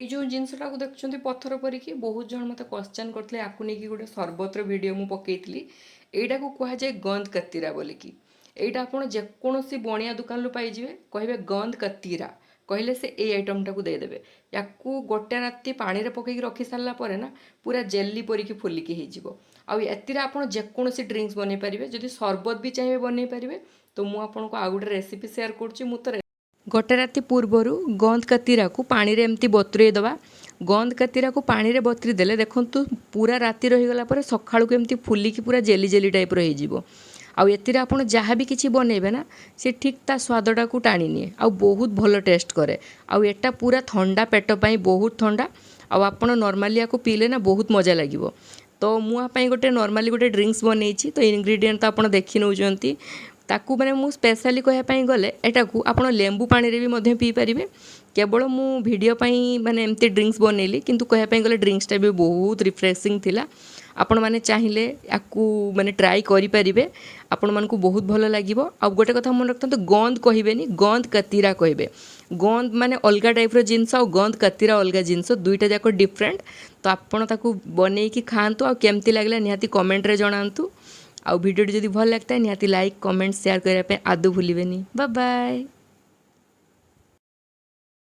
ये जो जिनसटा को देखुं पत्थर परिकी बहुत जन मत क्वेश्चन करते आपको नहीं गोटे सरबतर भिड मुझे पकईली यहीटा को कहुए गंद कतीरा बोलिकी यहाँ आप जेकोसी बणिया दुकान पाइबे कहे गंद कतीरा कहले से ये आइटम टाक देदेवे या गोटे राति पानी पकईकी रखी सारापर ना पूरा जेली परिकी फुलिकी हो आप जेकोसी ड्रिंक्स बनई पारे जदि सरबत भी चाहिए बनई पारे तो मुझे आपको आउ गोटे रेसिपी सेयार कर गोटे राति पूर्वर गंद कतीरा को पानी रे एमती बतुरे दवा गंद कतीरा को पानी रे बतुरी देले देखु पूरा राति रहीगला सकाळू को एमती फुलिकी पूरा जेली जेली टाइप हो आउ एतिर आपण जहाँ भी किसी बनइबे ना से ठीक ता स्वादटा को टाणी निए आ बहुत भल टेस्ट करे आउ एटा पूरा ठंडा पेट पाई बहुत ठंडा आउ आपण नॉर्मली या को पीले ना बहुत मजा लागिवो। तो मुझे गोटे नॉर्मली गोटे ड्रिंक्स बनई तो इनग्रेडिएंट तो आप देखी नौकरी ताकू मैंने मु स्पेशली कहपाई गले एटा को आप लेंबू पानी रे भी पी पारे केवल मु वीडियो पाई माने एमती ड्रिंक्स बनैली किंतु कहपाई गले ड्रिंक्सटा भी बहुत रिफ्रेशिंग थिला आपण माने चाहिए याकू माने ट्राई करि परिबे आपण मानकू बहुत भल लागिवो। आ गोटे कथा मन रखता गंद कहबेनी गंद कतीरा कहबे गंद माने अलग टाइप रो जिनस और गंद कतीरा अलग जिनस दुईटा जाक डिफरेंट तो आपण ताकू बनैकी खातु आ केमती लागला निहाती कमेंट रे जणांतु आ वीडियो जदि भल लगता है निहाती लाइक कमेंट शेयर करने आदौ भूलिबेनी। Bye bye.